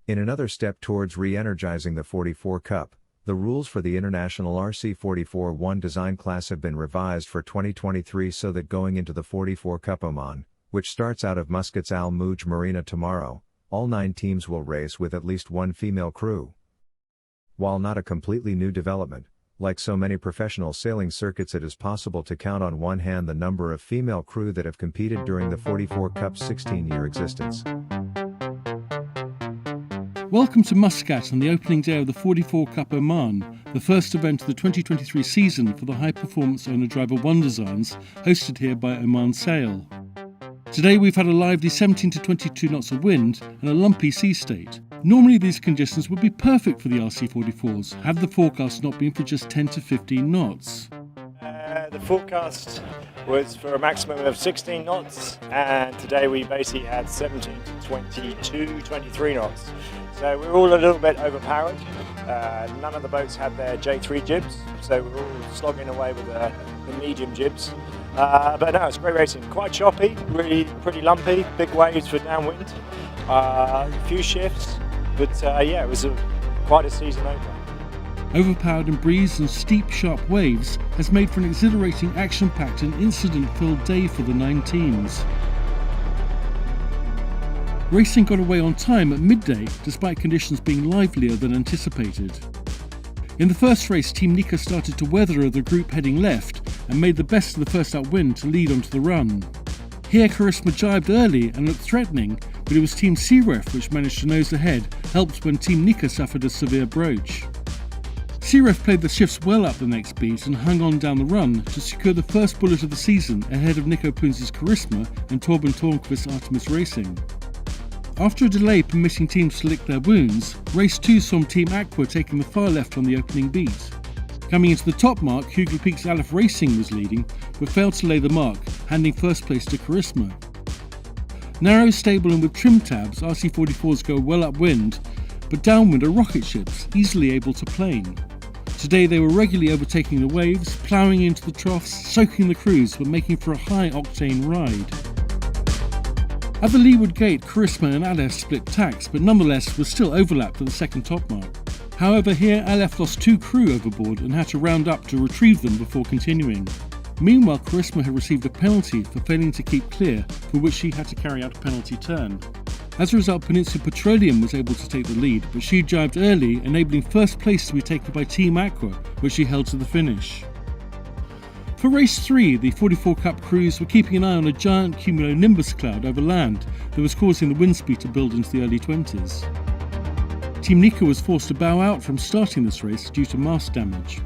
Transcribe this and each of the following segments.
In another step towards re-energizing the 44 Cup, the rules for the International RC44-1 design class have been revised for 2023 so that going into the 44 Cup Oman, which starts out of Muscat's Al Mouj Marina tomorrow, all 9 teams will race with at least one female crew. While not a completely new development, like so many professional sailing circuits, it is possible to count on one hand the number of female crew that have competed during the 44 Cup's 16-year existence. Welcome to Muscat on the opening day of the 44 Cup Oman, the first event of the 2023 season for the high-performance owner-driver 1 designs, hosted here by Oman Sail. Today we've had a lively 17 to 22 knots of wind and a lumpy sea state. Normally these conditions would be perfect for the RC44s, had the forecast not been for just 10 to 15 knots. The forecast was for a maximum of 16 knots, and today we basically had 17 to 22, 23 knots. So we're all a little bit overpowered. None of the boats had their J3 jibs, so we're all slogging away with the medium jibs. But no, it's great racing. Quite choppy, really pretty lumpy, big waves for downwind, a few shifts, but yeah, it was quite a season opener. Overpowered in breeze and steep, sharp waves has made for an exhilarating, action-packed and incident-filled day for the 9 teams. Racing got away on time at midday, despite conditions being livelier than anticipated. In the first race, Team Nika started to weather the group heading left and made the best of the first upwind to lead onto the run. Here Charisma jibed early and looked threatening, but it was Team Searef which managed to nose ahead, helped when Team Nika suffered a severe broach. Searef played the shifts well up the next beat and hung on down the run to secure the first bullet of the season ahead of Nico Poons' Charisma and Torben Tornquist's Artemis Racing. After a delay permitting teams to lick their wounds, race 2 saw Team Aqua taking the far left on the opening beat. Coming into the top mark, Hugel Peak's Aleph Racing was leading, but failed to lay the mark, handing first place to Charisma. Narrow, stable and with trim tabs, RC44s go well upwind, but downwind are rocket ships, easily able to plane. Today they were regularly overtaking the waves, ploughing into the troughs, soaking the crews, but making for a high-octane ride. At the leeward gate, Charisma and Aleph split tacks, but nonetheless was still overlapped at the second top mark. However, here Aleph lost 2 crew overboard and had to round up to retrieve them before continuing. Meanwhile, Charisma had received a penalty for failing to keep clear, for which she had to carry out a penalty turn. As a result, Peninsula Petroleum was able to take the lead, but she jibed early, enabling first place to be taken by Team Aqua, which she held to the finish. For race 3, the 44 Cup crews were keeping an eye on a giant cumulonimbus cloud over land that was causing the wind speed to build into the early 20s. Team Nika was forced to bow out from starting this race due to mast damage.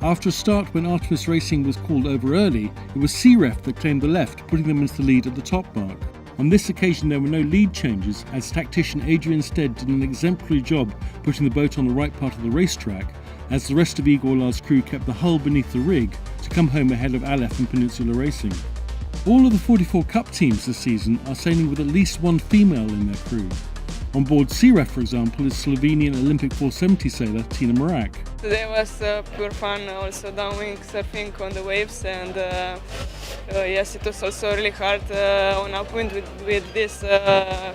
After a start when Artemis Racing was called over early, it was Searef that claimed the left, putting them into the lead at the top mark. On this occasion there were no lead changes, as tactician Adrian Stead did an exemplary job putting the boat on the right part of the racetrack, as the rest of Igor Lar's crew kept the hull beneath the rig to come home ahead of Aleph and Peninsula Racing. All of the 44 Cup teams this season are sailing with at least one female in their crew. On board Searef, for example, is Slovenian Olympic 470 sailor Tina Marak. Today was pure fun, also downwind surfing on the waves, and yes, it was also really hard on upwind with these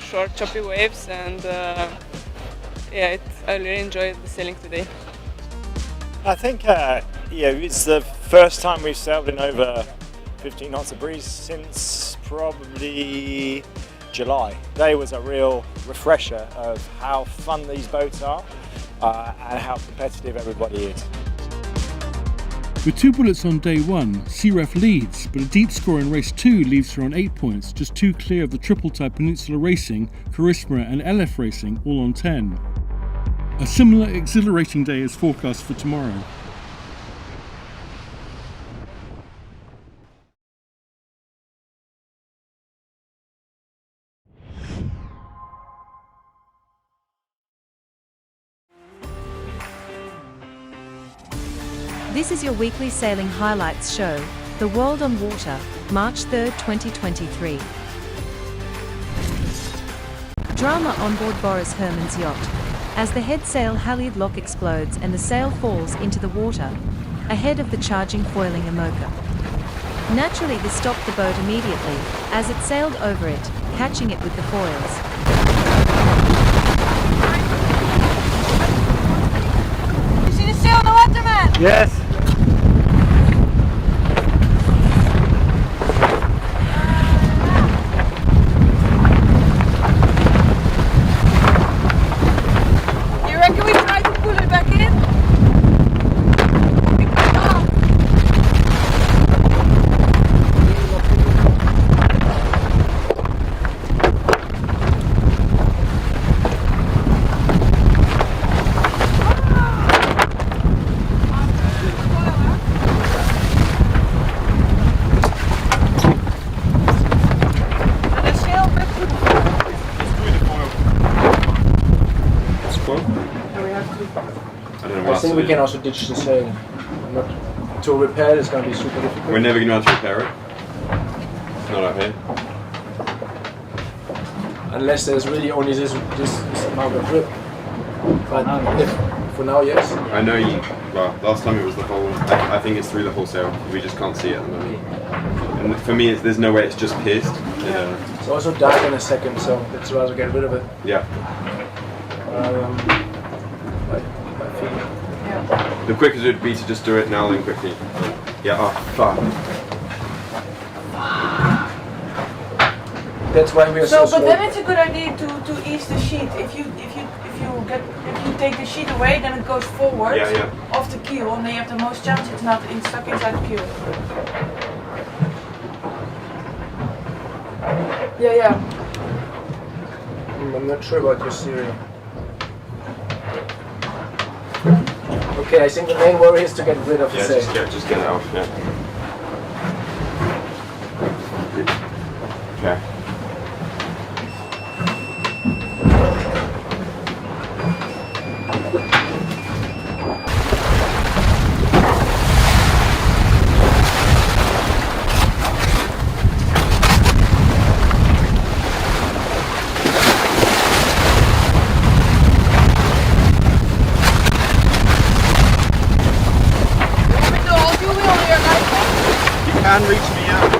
short choppy waves, and yeah, I really enjoyed the sailing today. I think yeah, it's the first time we've sailed in over 15 knots of breeze since probably July. Today was a real refresher of how fun these boats are and how competitive everybody is. With 2 bullets on day 1, Searef leads, but a deep score in race 2 leaves her on 8 points, just 2 clear of the triple-type Peninsula Racing, Charisma and Aleph Racing, all on 10. A similar exhilarating day is forecast for tomorrow. This is your weekly sailing highlights show, The World on Water, March 3, 2023. Drama on board Boris Herrmann's yacht. As the head sail halyard lock explodes and the sail falls into the water, ahead of the charging foiling Imoca. Naturally, this stopped the boat immediately, as it sailed over it, catching it with the foils. Yes. You reckon we try to pull it back in? I think we can also ditch the sail. To repair it is going to be super difficult. We're never going to have to repair it. It's not okay. Unless there's really only this amount of grip. But for now, yes. I know you. Well, last time it was the whole. I think it's through the whole sail. We just can't see it at the moment. And for me, there's no way it's just pierced. It's also dark in a second, so let's rather get rid of it. Yeah. I feel. The quickest would be to just do it now, then quickly. Yeah. Oh, fuck. That's why we are So, so but slow. then it's a good idea to ease the sheet. If you take the sheet away, then it goes forward off the keel, and then you have the most chance it's not stuck inside the keel. Yeah. I'm not sure about your theory. Okay, I think the main worry is to get rid of the sail. Just get it off. Yeah. Okay. Can reach me out.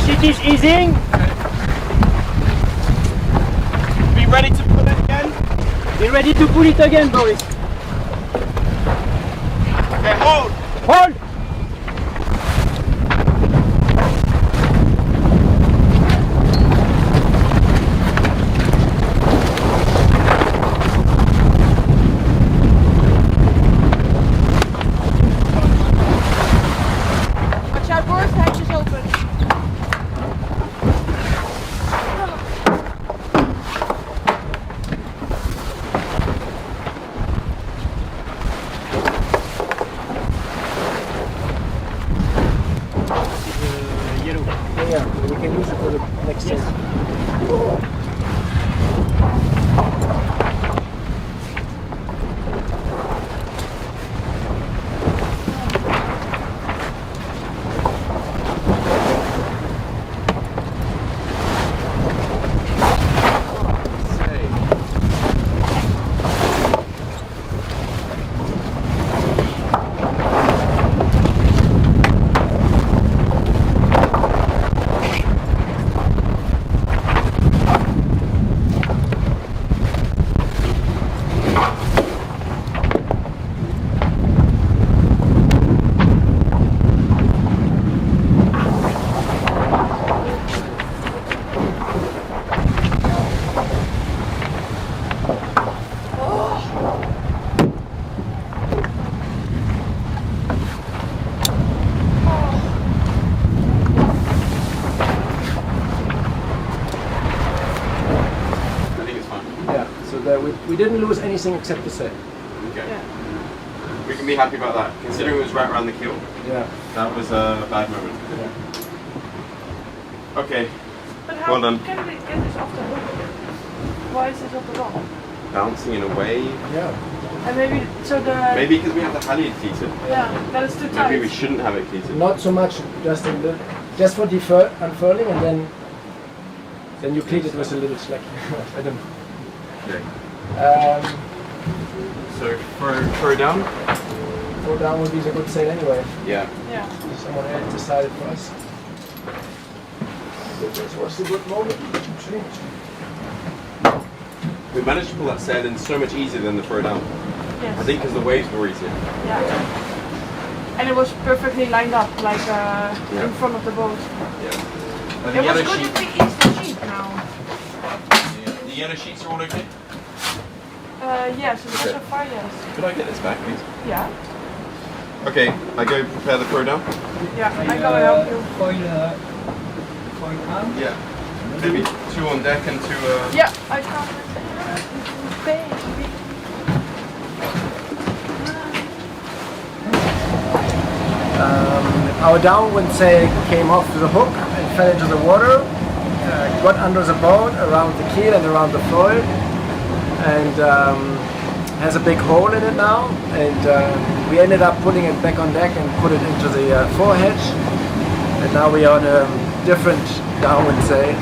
Sheet is easing. Be ready to pull it again. Be ready to pull it again, Boris. Okay, hold. Hold. Watch out, Boris, hatch is open. Yeah, we can use it for the next thing. I think it's fine. Yeah, so that we didn't lose anything except the sail. Okay. We can be happy about that. Considering it was right around the keel, Yeah. that was a bad moment. Yeah. Okay, But how well done. can we get this off the hook? Why is it off the rock? Bouncing in a wave. Yeah. And maybe so the Maybe because we have the halyard cleated. yeah, that is too tight. Maybe we shouldn't have it cleated. Not so much, just a little, just for unfurling, and then you cleat it with a little slack. I don't. Okay. Um, So throw down. Throw down would be a good sail anyway. Yeah. Yeah. Someone else decided for us. This was a good moment to change. We managed to pull that sail in so much easier than the throw down. Yes. I think because the waves were easier. Yeah. And it was perfectly lined up, like in front of the boat. Yeah. It was good if we ease the sheet now. Yeah. The yellow sheets are all okay? Yes, it was so far, yes. Could I get this back, please? Yeah. Okay, I go prepare the throw down. Yeah, I go and help you. Yeah. Maybe 2 on deck and 2. Yeah, I come. Baby. Our downwind sail came off the hook and fell into the water, got under the boat, around the keel and around the foil, and has a big hole in it now. And we ended up putting it back on deck and put it into the forehatch. And now we are on a different downwind sail.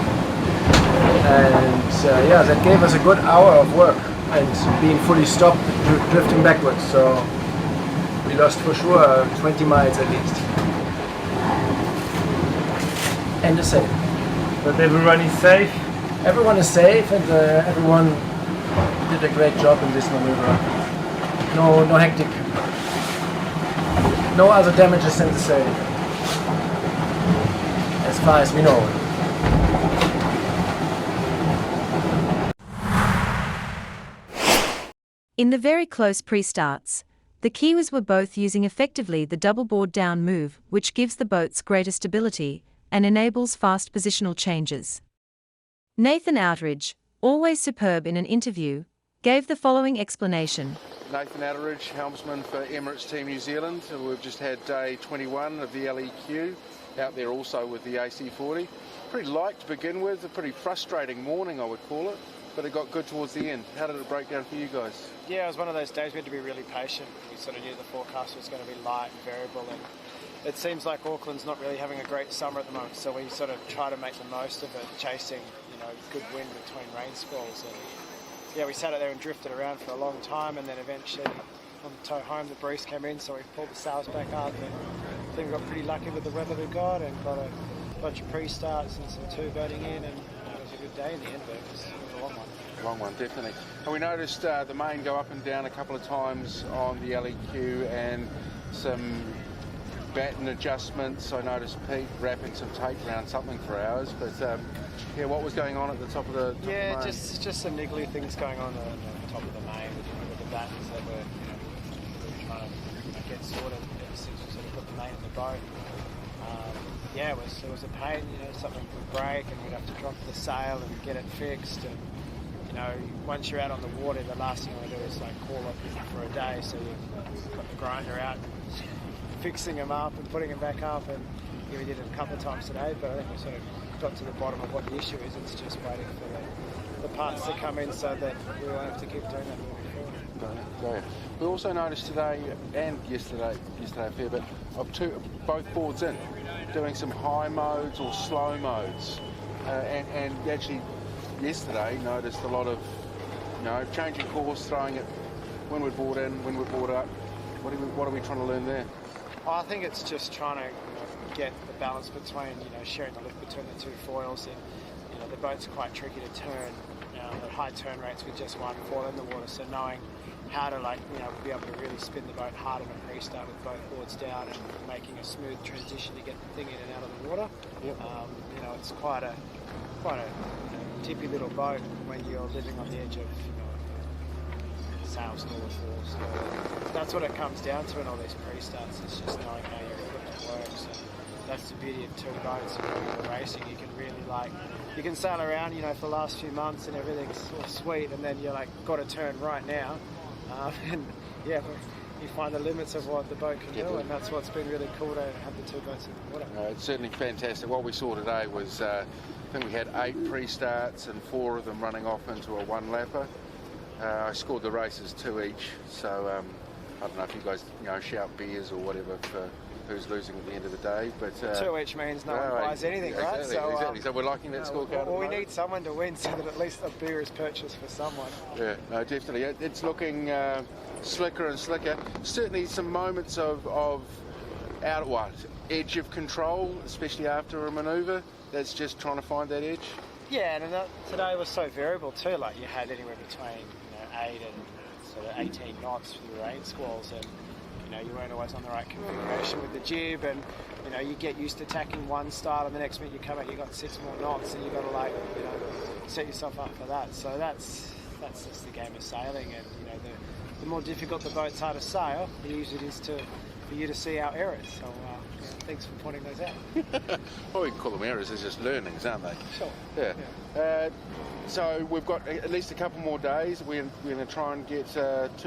And yeah, that gave us a good hour of work and being fully stopped, drifting backwards. So we lost for sure 20 miles at least. And a sail. But everyone is safe? Everyone is safe, and everyone did a great job in this maneuver. No hectic. No other damages than the sail. As far as we know. In the very close pre-starts, the Kiwis were both using effectively the double board down move, which gives the boats greater stability and enables fast positional changes. Nathan Outteridge, always superb in an interview, gave the following explanation. Nathan Outteridge, helmsman for Emirates Team New Zealand. We've just had day 21 of the LEQ, out there also with the AC40. Pretty light to begin with, a pretty frustrating morning I would call it, but it got good towards the end. How did it break down for you guys? Yeah, it was one of those days we had to be really patient. We sort of knew the forecast was going to be light and variable, and it seems like Auckland's not really having a great summer at the moment, so we sort of try to make the most of it, chasing, good wind between rain squalls. And yeah, we sat out there and drifted around for a long time, and then eventually on the tow home the breeze came in, so we pulled the sails back up, and I think we got pretty lucky with the weather we got and got a bunch of pre-starts and some two-boating in, and it was a good day in the end, but it was a long one. Long one, definitely. And we noticed the main go up and down a couple of times on the LEQ and some batten adjustments. I noticed Pete wrapping some tape around something for hours, but yeah, what was going on at the top of the Yeah, main? just some niggly things going on at the top of the main with the battens that were trying to get sorted ever since we sort of put the main in the boat. Yeah, it was a pain. Something would break and we'd have to drop the sail and get it fixed. And once you're out on the water, the last thing you want to do is call up for a day. So you've got the grinder out, fixing them up and putting them back up. And we did it a couple of times today, but I think we sort of got to the bottom of what the issue is. It's just waiting for the parts to come in so that we won't have to keep doing that moving forward. Great. We also noticed today and yesterday a fair bit of both boards in, doing some high modes or slow modes, and actually yesterday noticed a lot of changing course, throwing it windward board in, windward board up. What are we trying to learn there? I think it's just trying to get the balance between sharing the lift between the two foils, and the boat's quite tricky to turn at high turn rates with just one foil in the water. So knowing how to be able to really spin the boat hard on a pre-start with both boards down and making a smooth transition to get the thing in and out of the water. Yep. It's quite a tippy little boat when you're living on the edge of sails north or so that's what it comes down to in all these pre-starts. It's just knowing how your equipment works, and that's the beauty of two boats. When you're racing, you can really you can sail around for the last few months and everything's all sweet, and then you're got to turn right now, and yeah, you find the limits of what the boat can do, and that's what's been really cool to have the two boats in the water. It's certainly fantastic. What we saw today was, I think we had 8 pre-starts and 4 of them running off into a one-lapper. I scored the races 2 each, so I don't know if you guys shout beers or whatever for who's losing at the end of the day, but 2 each means no one buys anything, right? Exactly. So we're liking that scorecard. Well, we need someone to win so that at least a beer is purchased for someone. Yeah, no, definitely. It's looking slicker and slicker. Certainly some moments of edge of control, especially after a manoeuvre. That's just trying to find that edge. Yeah, and today was so variable too. Like you had anywhere between 8 and sort of 18 knots for the rain squalls, and you weren't always on the right configuration with the jib, and you get used to tacking one style, and the next minute you come out, you got 6 more knots, and you got to set yourself up for that. So that's just the game of sailing, and the more difficult the boats are to sail, the easier it is for you to see our errors. So thanks for pointing those out. Well, we can call them errors, they're just learnings, aren't they? Sure. Yeah. So we've got at least a couple more days. We're going to try and get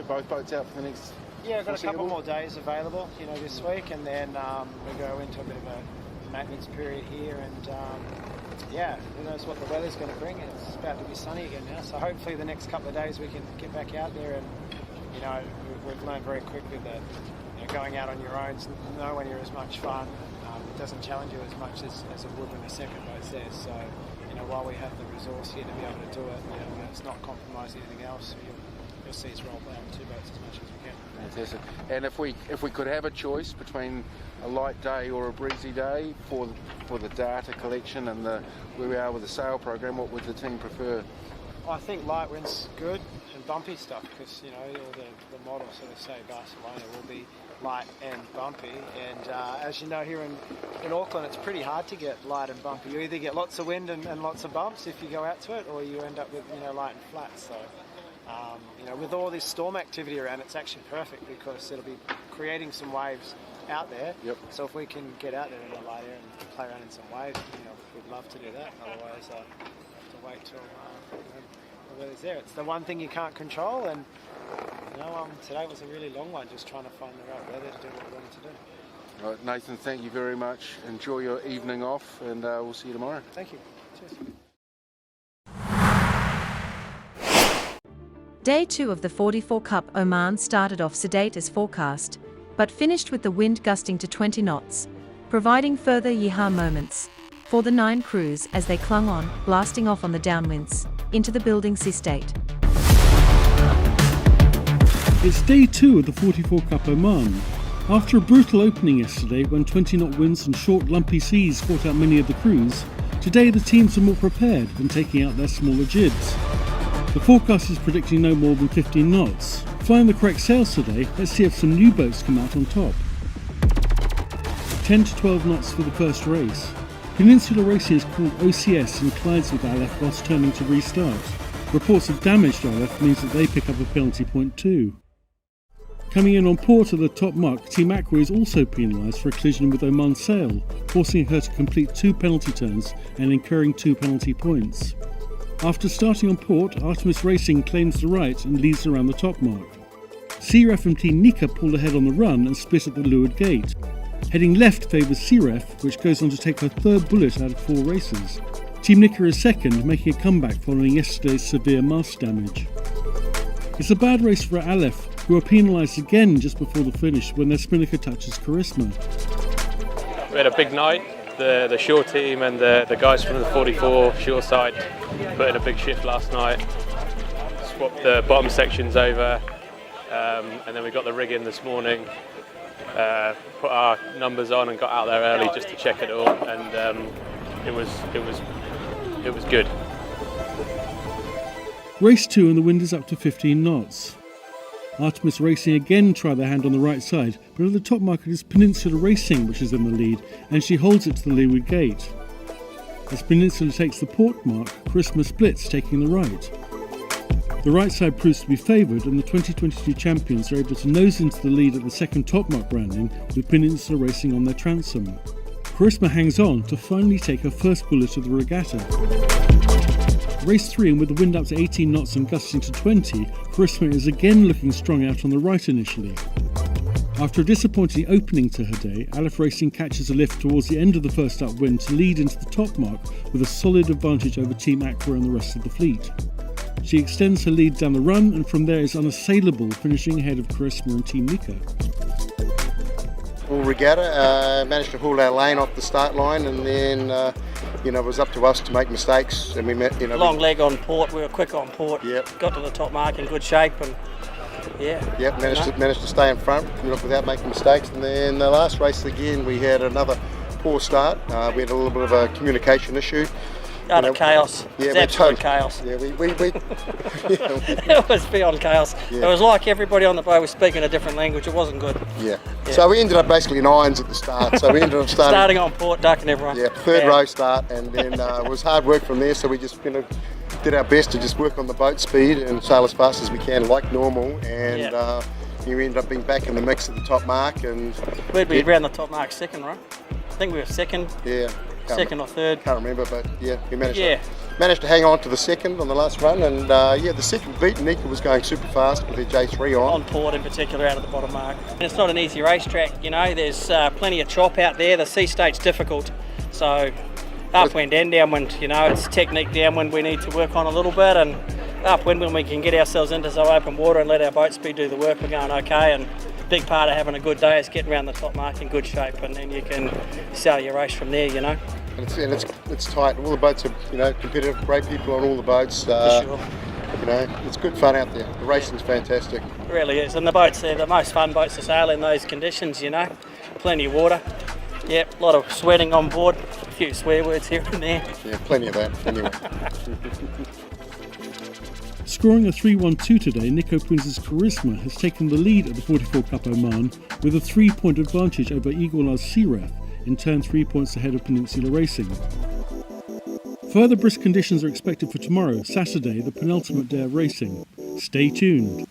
both boats out for the next. Yeah, we've got a couple more days available, this week, and then we go into a bit of a maintenance period here, and who knows what the weather's going to bring. It's about to be sunny again now, so hopefully the next couple of days we can get back out there, and we've learned very quickly that going out on your own is nowhere near as much fun. It doesn't challenge you as much as it would when the second boat's there. So while we have the resource here to be able to do it, it's not compromising anything else. You'll see us roll out 2 boats as much as we can. Fantastic. And if we could have a choice between a light day or a breezy day for the data collection and where we are with the sail program, what would the team prefer? I think light wind's good and bumpy stuff, because all the models sort of say Barcelona will be light and bumpy, and as you know, here in Auckland it's pretty hard to get light and bumpy. You either get lots of wind and lots of bumps if you go out to it, or you end up with light and flat. So with all this storm activity around, it's actually perfect, because it'll be creating some waves out there. Yep. So if we can get out there in the light air and play around in some waves, we'd love to do that. Otherwise have to wait till the weather's there. It's the one thing you can't control, and today was a really long one, just trying to find the right weather to do what we wanted to do. All right, Nathan, thank you very much. Enjoy your evening off, and we'll see you tomorrow. Thank you. Cheers. Day 2 of the 44 Cup Oman started off sedate as forecast, but finished with the wind gusting to 20 knots, providing further yeehaw moments for the 9 crews as they clung on, blasting off on the downwinds into the building sea state. It's day 2 of the 44 Cup Oman. After a brutal opening yesterday when 20-knot winds and short, lumpy seas caught out many of the crews, today the teams are more prepared and taking out their smaller jibs. The forecast is predicting no more than 15 knots. Flying the correct sails today, let's see if some new boats come out on top. 10 to 12 knots for the first race. Peninsula Racing is called OCS and collides with Aleph whilst turning to restart. Reports of damage to Aleph means that they pick up a penalty point too. Coming in on port at the top mark, Team Aqua is also penalised for a collision with Oman's sail, forcing her to complete 2 penalty turns and incurring 2 penalty points. After starting on port, Artemis Racing claims the right and leads around the top mark. CREF and Team Nika pulled ahead on the run and split at the leeward gate. Heading left favours CREF, which goes on to take her 3rd bullet out of 4 races. Team Nika is second, making a comeback following yesterday's severe mast damage. It's a bad race for Aleph, who are penalised again just before the finish when their spinnaker touches Charisma. We had a big night. The shore team and the guys from the 44 shore side put in a big shift last night. Swapped the bottom sections over, and then we got the rig in this morning. Put our numbers on and got out there early just to check it all, and it was good. Race 2 and the wind is up to 15 knots. Artemis Racing again try their hand on the right side, but at the top mark it is Peninsula Racing which is in the lead, and she holds it to the leeward gate. As Peninsula takes the port mark, Charisma splits, taking the right. The right side proves to be favoured, and the 2022 champions are able to nose into the lead at the second top mark branding, with Peninsula Racing on their transom. Charisma hangs on to finally take her first bullet of the regatta. Race 3, and with the wind up to 18 knots and gusting to 20, Charisma is again looking strong out on the right initially. After a disappointing opening to her day, Aleph Racing catches a lift towards the end of the first upwind to lead into the top mark with a solid advantage over Team Aqua and the rest of the fleet. She extends her lead down the run and from there is unassailable, finishing ahead of Charisma and Team Nika. Full regatta, managed to haul our lane off the start line, and then it was up to us to make mistakes. And we met, long leg on port. We were quick on port. Yep. Got to the top mark in good shape, and managed to stay in front without making mistakes. And then the last race again, we had another poor start. We had a little bit of a communication issue. Chaos. Yeah, it's absolute chaos. Yeah, it was beyond chaos. Yeah. It was like everybody on the boat was speaking a different language. It wasn't good. Yeah. So we ended up basically in irons at the start. So we ended up starting on port, ducking everyone. Yeah, third row start, and then it was hard work from there. So we just did our best to just work on the boat speed and sail as fast as we can, like normal. And we ended up being back in the mix at the top mark. And we'd be around the top mark second, right? I think we were second. Yeah. Second or third. Can't remember, but we managed to hang on to the second on the last run, and the second beat, Nika was going super fast with her J3 on. On port in particular, out of the bottom mark. And it's not an easy racetrack, there's plenty of chop out there. The sea state's difficult, so upwind and downwind, it's technique downwind we need to work on a little bit, and upwind when we can get ourselves into some open water and let our boat speed do the work, we're going okay. And big part of having a good day is getting around the top mark in good shape, and then you can sail your race from there, And it's tight. All the boats are competitive, great people on all the boats. For sure. It's good fun out there. The racing's fantastic. It really is, and the boats, they're the most fun boats to sail in those conditions, Plenty of water. Yep, a lot of sweating on board, a few swear words here and there. Yeah, plenty of that, anyway. Scoring a 3-1-2 today, Nico Prince's Charisma has taken the lead at the 44 Cup Oman with a 3-point advantage over Igor's Sirath, in turn 3 points ahead of Peninsula Racing. Further brisk conditions are expected for tomorrow, Saturday, the penultimate day of racing. Stay tuned.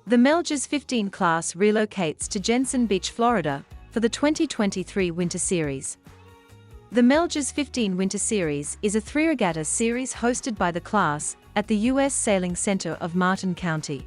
The Melges 15 class relocates to Jensen Beach, Florida, for the 2023 Winter Series. The Melges 15 Winter Series is a 3-regatta series hosted by the class at the U.S. Sailing Center of Martin County.